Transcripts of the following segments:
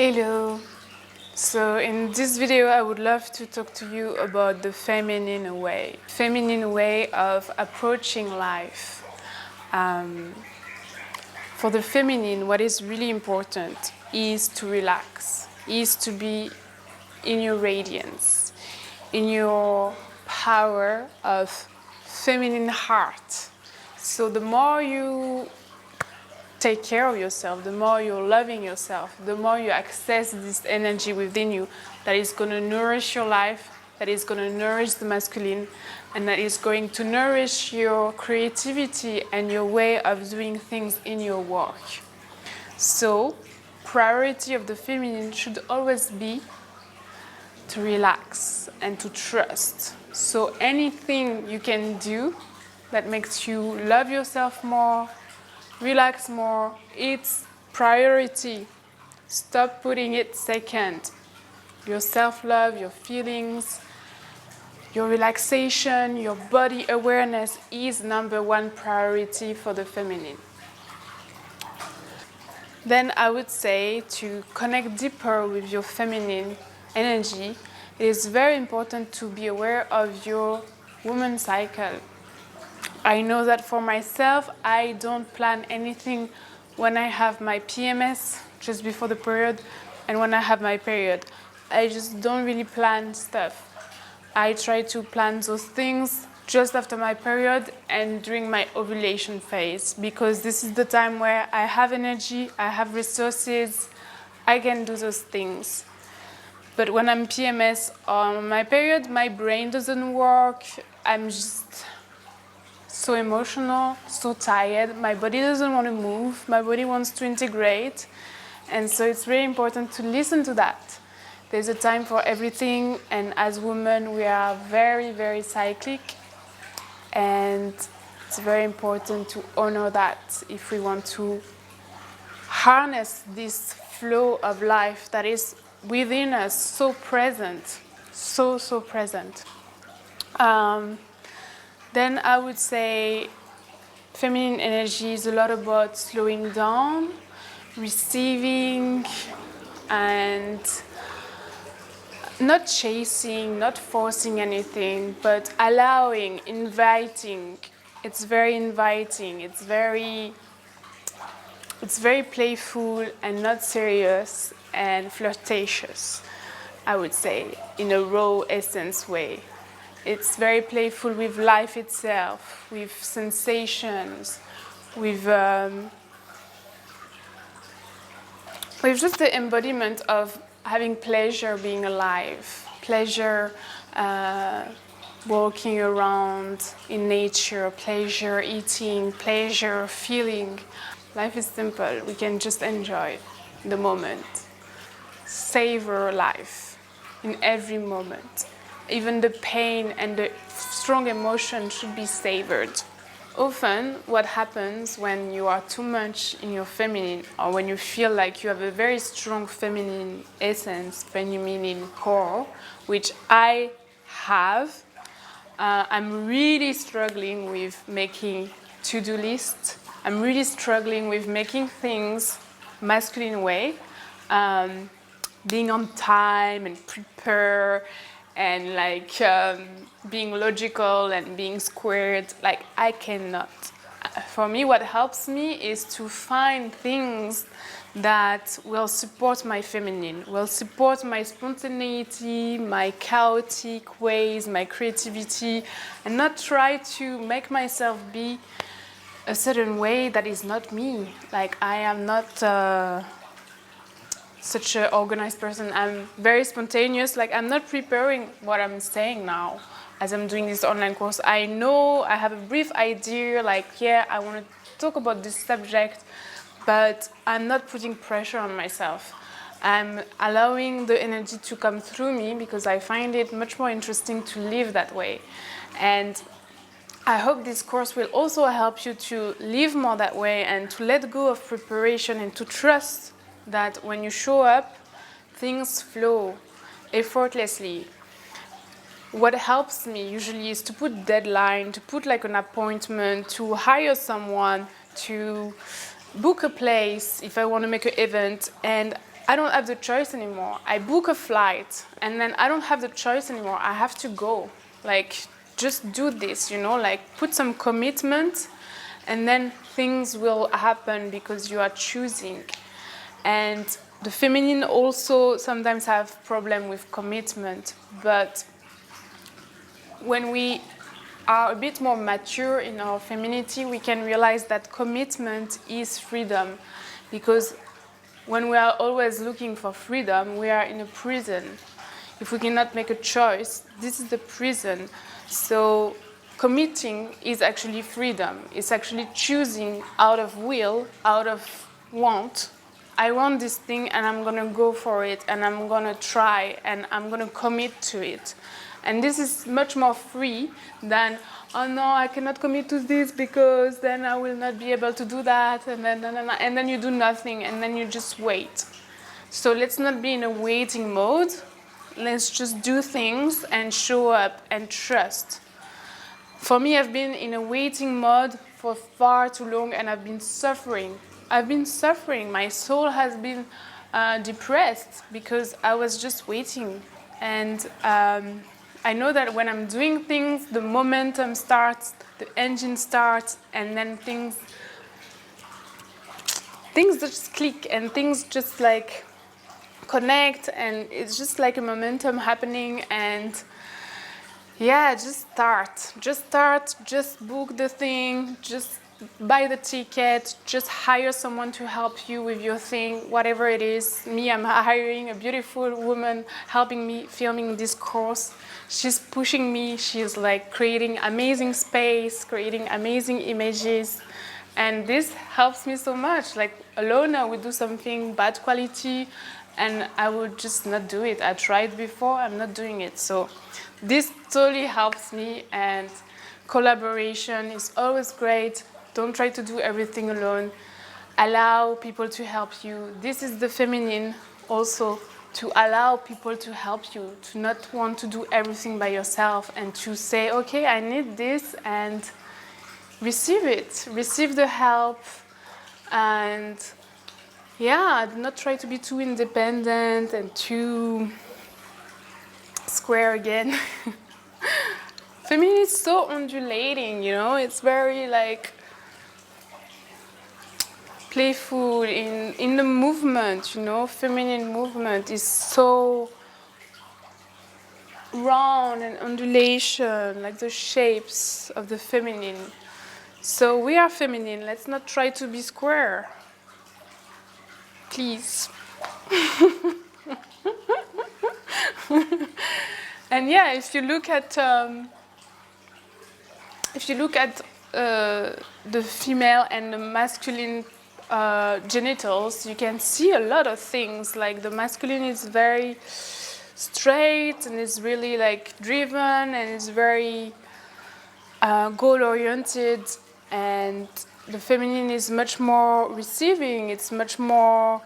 Hello. So in this video I would love to talk to you about the feminine way of approaching life. For the feminine, what is really important is to relax, is to be in your radiance, in your power of feminine heart. So the more you take care of yourself, the more you're loving yourself, the more you access this energy within you that is going to nourish your life, that is going to nourish the masculine, and that is going to nourish your creativity and your way of doing things in your work. So, priority of the feminine should always be to relax and to trust. So anything you can do that makes you love yourself more, relax more, it's priority. Stop putting it second. Your self-love, your feelings, your relaxation, your body awareness is number one priority for the feminine. Then I would say to connect deeper with your feminine energy, it is very important to be aware of your woman cycle. I know that for myself, I don't plan anything when I have my PMS, just before the period, and when I have my period. I just don't really plan stuff. I try to plan those things just after my period and during my ovulation phase, because this is the time where I have energy, I have resources, I can do those things. But when I'm PMS on my period, my brain doesn't work. I'm just so emotional, so tired. My body doesn't want to move. My body wants to integrate. And so it's very important to listen to that. There's a time for everything. And as women, we are very, very cyclic. And it's very important to honor that if we want to harness this flow of life that is within us, so present, so present. Then I would say feminine energy is a lot about slowing down, receiving, and not chasing, not forcing anything, but allowing, inviting. It's very inviting. It's very playful and not serious and flirtatious, I would say, in a raw essence way. It's very playful with life itself, with sensations, with just the embodiment of having pleasure being alive, pleasure walking around in nature, pleasure eating, pleasure feeling. Life is simple. We can just enjoy the moment. Savor life in every moment. Even the pain and the strong emotion should be savored. Often, what happens when you are too much in your feminine, or when you feel like you have a very strong feminine essence, feminine core, which I have, I'm really struggling with making to-do lists. I'm really struggling with making things masculine way, being on time and prepare, and being logical and being squared. Like, I cannot. For me, what helps me is to find things that will support my feminine, will support my spontaneity, my chaotic ways, my creativity, and not try to make myself be a certain way that is not me. Like, I am not such an organized person. I'm very spontaneous. Like, I'm not preparing what I'm saying now as I'm doing this online course. I know I have a brief idea, like, yeah, I want to talk about this subject, but I'm not putting pressure on myself. I'm allowing the energy to come through me because I find it much more interesting to live that way. And I hope this course will also help you to live more that way and to let go of preparation and to trust that when you show up, things flow effortlessly. What helps me usually is to put deadline, to put like an appointment, to hire someone, to book a place if I want to make an event. And I don't have the choice anymore. I book a flight and then I don't have the choice anymore. I have to go. Like, just do this, you know, like put some commitment and then things will happen because you are choosing. And the feminine also sometimes have problem with commitment, but when we are a bit more mature in our femininity, we can realize that commitment is freedom, because when we are always looking for freedom, we are in a prison. If we cannot make a choice, this is the prison. So committing is actually freedom. It's actually choosing out of will, out of want. I want this thing and I'm gonna go for it and I'm gonna try and I'm gonna commit to it. And this is much more free than, oh no, I cannot commit to this because then I will not be able to do that, and then you do nothing and then you just wait. So let's not be in a waiting mode. Let's just do things and show up and trust. For me, I've been in a waiting mode for far too long and I've been suffering. My soul has been depressed because I was just waiting. And I know that when I'm doing things, the momentum starts, the engine starts, and then things just click and things just like connect, and it's just like a momentum happening. And yeah, just start, just book the thing, just buy the ticket, just hire someone to help you with your thing, whatever it is. Me, I'm hiring a beautiful woman helping me filming this course. She's pushing me, she's like creating amazing space, creating amazing images. And this helps me so much. Like alone, I would do something bad quality and I would just not do it. I tried before, I'm not doing it. So this totally helps me, and collaboration is always great. Don't try to do everything alone. Allow people to help you. This is the feminine also, to allow people to help you, to not want to do everything by yourself and to say, okay, I need this, and receive it, receive the help. And yeah, do not try to be too independent and too square again. Feminine is so undulating, you know, it's very like playful in the movement, you know. Feminine movement is so round and undulation, like the shapes of the feminine. So we are feminine, let's not try to be square, please. And yeah, if you look at the female and the masculine genitals, you can see a lot of things. Like the masculine is very straight and is really like driven and is very goal-oriented, and the feminine is much more receiving. It's much more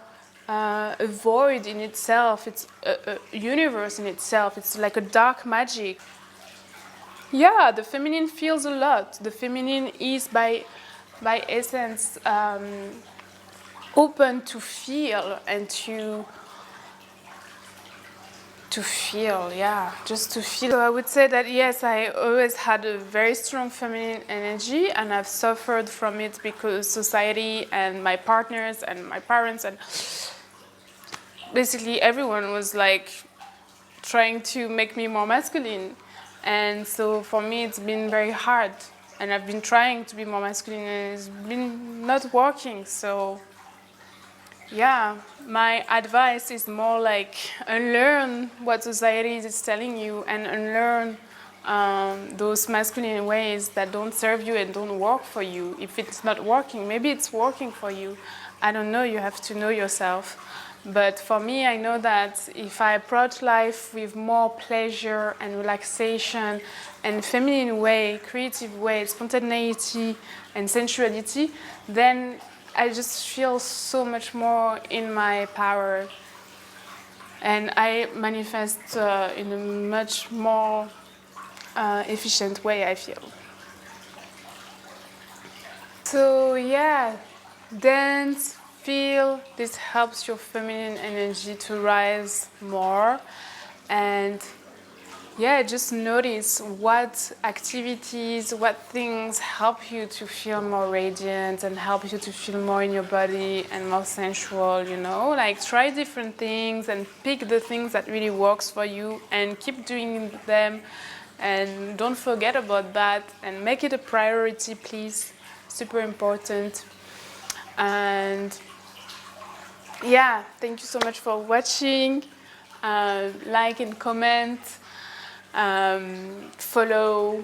a void in itself. It's a universe in itself. It's like a dark magic. Yeah, the feminine feels a lot. The feminine is by essence open to feel and to feel, yeah, just to feel. So I would say that yes, I always had a very strong feminine energy, and I've suffered from it because society and my partners and my parents and basically everyone was like trying to make me more masculine. And so for me it's been very hard, and I've been trying to be more masculine and it's been not working. So yeah, my advice is more like unlearn what society is telling you and unlearn those masculine ways that don't serve you and don't work for you. If it's not working, maybe it's working for you. I don't know, you have to know yourself. But for me, I know that if I approach life with more pleasure and relaxation and feminine way, creative way, spontaneity and sensuality, then I just feel so much more in my power, and I manifest in a much more efficient way, I feel. So yeah, dance, feel this helps your feminine energy to rise more. And yeah, just notice what activities, what things help you to feel more radiant and help you to feel more in your body and more sensual, you know? Like try different things and pick the things that really works for you and keep doing them. And don't forget about that and make it a priority, please. Super important. And yeah, thank you so much for watching. Like and comment. Follow,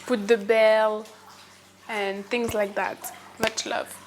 put the bell, and things like that. Much love.